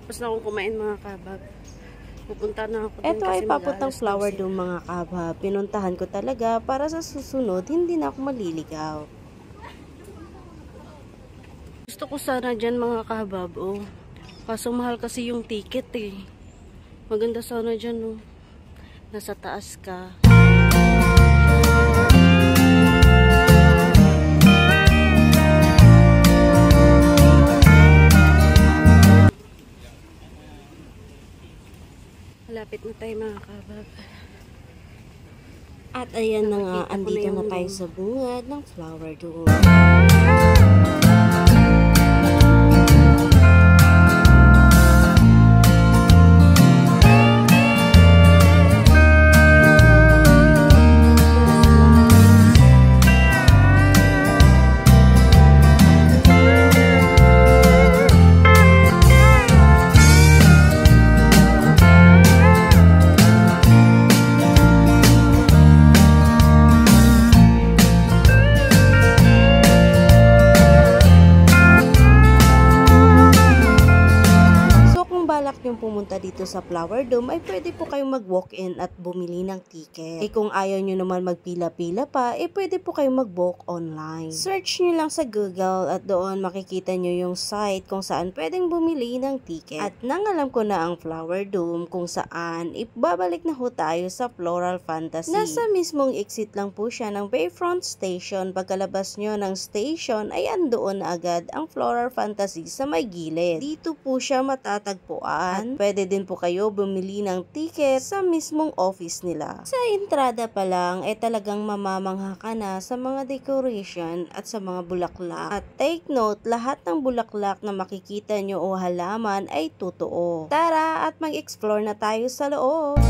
Tapos na akong kumain mga kabab. Pupunta na ako din Ito ay kasi papuntang mag-aalas flower 12. dome mga kabab. Pinuntahan ko talaga para sa susunod hindi na ako maliligaw. Gusto ko sana dyan mga kabab. Oh. Kaso mahal kasi yung ticket eh. Maganda sana dyan oh. Nasa taas ka. Malapit na tayo mga kabab. At ayan na nga, Nakikita ko na andito yung na tayo dome. sa bungad ng flower dome. Balak yung pumunta dito sa Flower Dome ay pwede po kayong mag-walk-in at bumili ng ticket. Eh kung ayaw nyo naman magpila-pila pa, eh pwede po kayong mag-book online. Search nyo lang sa Google at doon makikita nyo yung site kung saan pwedeng bumili ng ticket. At nang alam ko na ang Flower Dome kung saan, ibabalik na ho tayo sa Floral Fantasy. Nasa mismong exit lang po siya ng Bayfront Station. Pagkalabas nyo ng station ay andoon na agad ang Floral Fantasy sa may gilid. Dito po siya matatagpuan. At pwede din po kayo bumili ng ticket sa mismong office nila. Sa entrada pa lang ay talagang mamamangha ka na sa mga decoration at sa mga bulaklak. At take note, lahat ng bulaklak na makikita nyo o halaman ay totoo. Tara at mag-explore na tayo sa loob!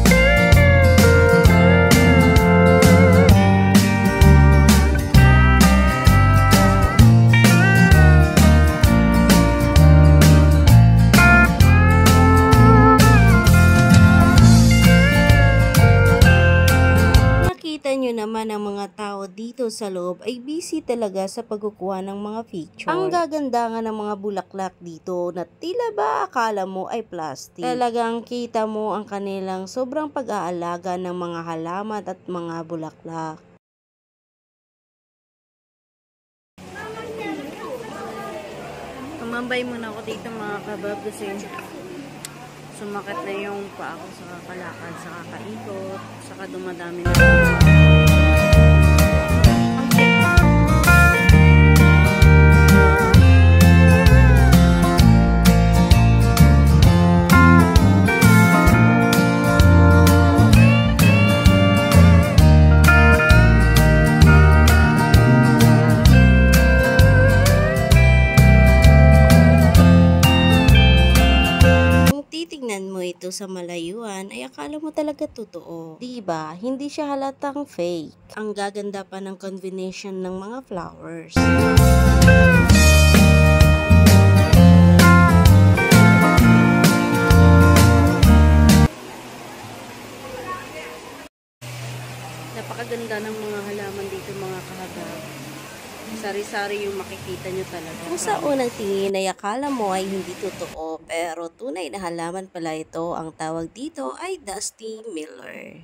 Nyo naman ang mga tao dito sa loob ay busy talaga sa pagkukuha ng mga picture. Ang gaganda nga ng mga bulaklak dito na tila ba akala mo ay plastic. Talagang kita mo ang kanilang sobrang pag-aalaga ng mga halaman at mga bulaklak. Tumambay muna ako dito mga kabab kasi sumakit na yung paa ko sa kakalakad, sa kakaikot, saka dumadami na. Titignan mo ito sa malayuan ay akala mo talaga totoo. Diba? Hindi siya halatang fake. Ang gaganda pa ng combination ng mga flowers. Napakaganda ng mga halaman dito mga kahabab. Sari-sari yung makikita nyo talaga. Kung sa unang tingin ay akala mo ay hindi totoo, pero tunay na halaman pala ito. Ang tawag dito ay Dusty Miller.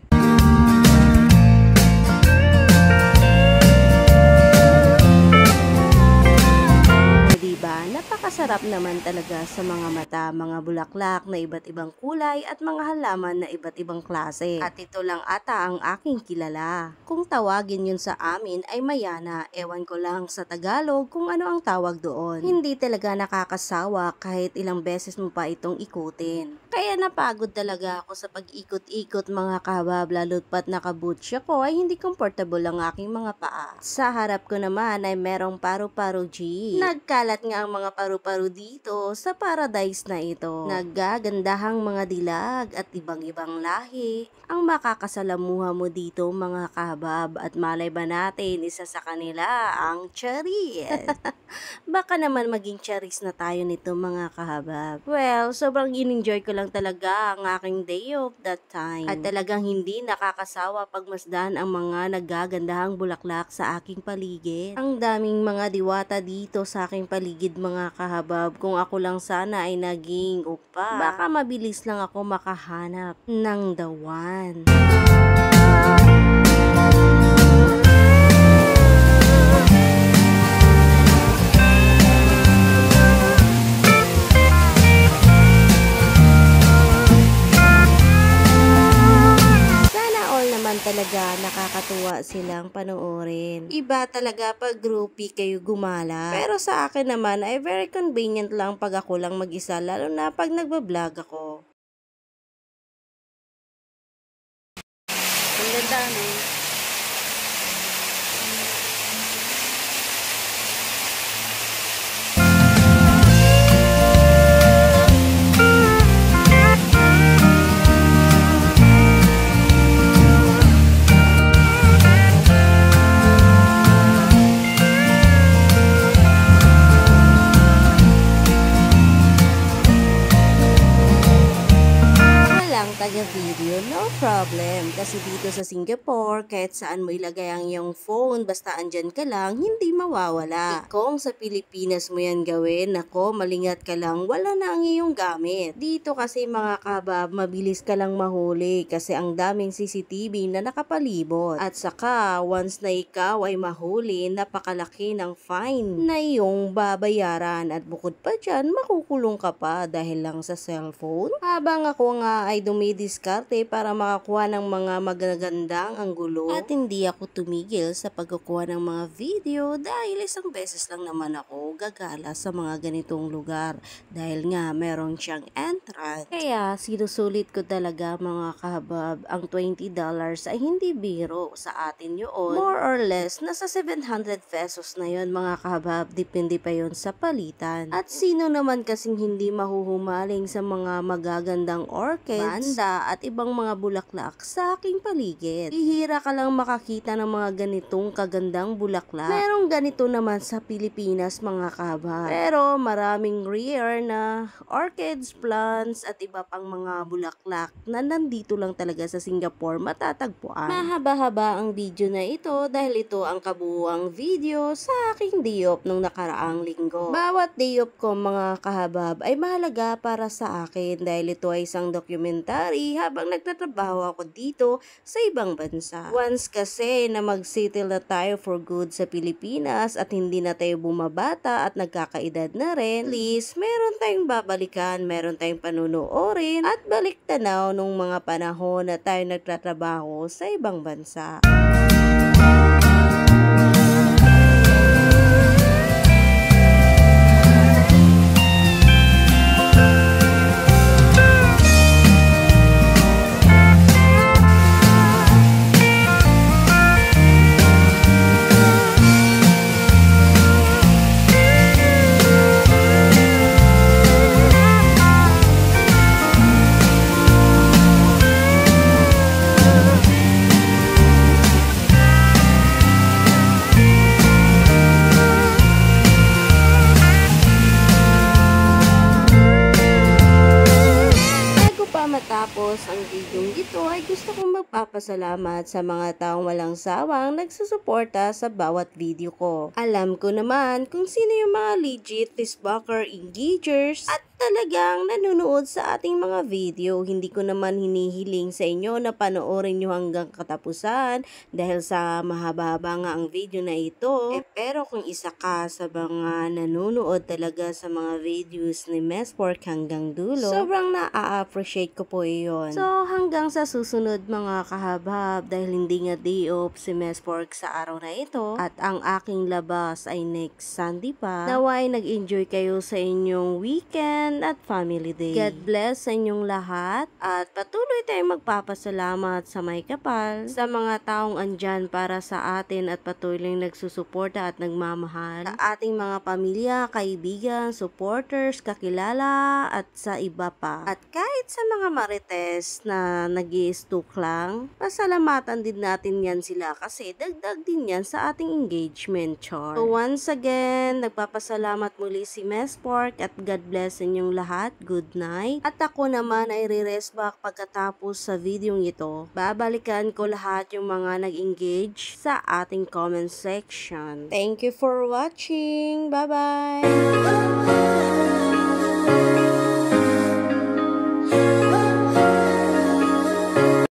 Diba? Napakasarap naman talaga sa mga mata, mga bulaklak na iba't ibang kulay at mga halaman na iba't ibang klase. At ito lang ata ang aking kilala. Kung tawagin yun sa amin ay mayana, ewan ko lang sa Tagalog kung ano ang tawag doon. Hindi talaga nakakasawa kahit ilang beses mo pa itong ikutin. Kaya napagod talaga ako sa pag-ikot-ikot mga kabab, lalo't pat nakaboots ako ay hindi comfortable ang aking mga paa. Sa harap ko naman ay merong paru-paro jeep. Nagkalat nga ang mga paru-paro dito sa paradise na ito. Naggagandahang mga dilag at ibang-ibang lahi ang makakasalamuha mo dito mga kabab, at malay ba natin isa sa kanila ang charis. Baka naman maging charis na tayo nito mga kahabab. Well, sobrang in-enjoy ko lang talaga ang aking day of that time. At talagang hindi nakakasawa pagmasdan ang mga naggagandahang bulaklak sa aking paligid. Ang daming mga diwata dito sa aking paligid mga kahabab. kahabab, kung ako lang sana ay naging upa, baka mabilis lang ako makahanap ng the one. Talaga nakakatuwa silang panoorin. Iba talaga pag groupie kayo gumala. Pero sa akin naman ay very convenient lang pag ako lang mag-isa, lalo na pag nagbablog ako. Ang ganda, no? Taga-video, no problem. Kasi dito sa Singapore, kahit saan mo ilagay ang iyong phone, basta andyan ka lang, hindi mawawala. Kung sa Pilipinas mo yan gawin, nako, malingat ka lang, wala na ang iyong gamit. Dito kasi mga kabab, mabilis ka lang mahuli kasi ang daming CCTV na nakapalibot. At saka, once na ikaw ay mahuli, napakalaki ng fine na iyong babayaran. At bukod pa dyan, makukulong ka pa dahil lang sa cellphone. Habang ako nga ay dumidiskarte para makakuha ng mga magagandang anggulo. At hindi ako tumigil sa pagkukuha ng mga video dahil isang beses lang naman ako gagala sa mga ganitong lugar. Dahil nga meron siyang entrance. Kaya sinusulit ko talaga mga kahabab, ang $20 ay hindi biro sa atin yun. More or less, nasa 700 pesos na yun mga kahabab, depende pa yun sa palitan. At sino naman kasing hindi mahuhumaling sa mga magagandang orchids, banda at ibang mga bulaklak sa aking paligid. Ihira ka lang makakita ng mga ganitong kagandang bulaklak. Merong ganito naman sa Pilipinas mga kabab. Pero maraming rare na orchids, plants at iba pang mga bulaklak na nandito lang talaga sa Singapore matatagpuan. Mahaba-haba ang video na ito dahil ito ang kabuuang video sa aking day-off nung nakaraang linggo. Bawat day-off ko mga kahabab ay mahalaga para sa akin dahil ito ay isang documentary habang nagtatrabaho ako dito sa ibang bansa. Once kasi na mag-settle na tayo for good sa Pilipinas at hindi na tayo bumabata at nagkakaedad na rin, please, meron tayong babalikan, meron tayong panunuorin at balik tanaw nung mga panahon na tayo nagtatrabaho sa ibang bansa. Matapos ang video ito ay gusto kong magpapasalamat sa mga taong walang sawang nagsusuporta sa bawat video ko. Alam ko naman kung sino yung mga legit Facebooker engagers at talagang nanonood sa ating mga video. Hindi ko naman hinihiling sa inyo na panoorin nyo hanggang katapusan dahil sa mahaba-haba nga ang video na ito. Pero kung isa ka sa mga nanonood talaga sa mga videos ni Mespork hanggang dulo, sobrang na-appreciate ko po iyon. So hanggang sa susunod mga kahabab, dahil hindi nga day off si Mespork sa araw na ito at ang aking labas ay next Sunday pa, naway nag-enjoy kayo sa inyong weekend at family day. God bless sa inyong lahat at patuloy tayong magpapasalamat sa may kapal sa mga taong andyan para sa atin at patuloy nagsusuporta at nagmamahal sa ating mga pamilya, kaibigan, supporters, kakilala at sa iba pa. At kahit sa mga marites na nag-i-stalk lang, pasalamatan din natin yan sila kasi dagdag din yan sa ating engagement chart. So once again, nagpapasalamat muli si Mespork at God bless sa inyong lahat. Good night. At ako naman ay re-rest back pagkatapos sa video ito. Babalikan ko lahat yung mga nag-engage sa ating comment section. Thank you for watching. Bye-bye!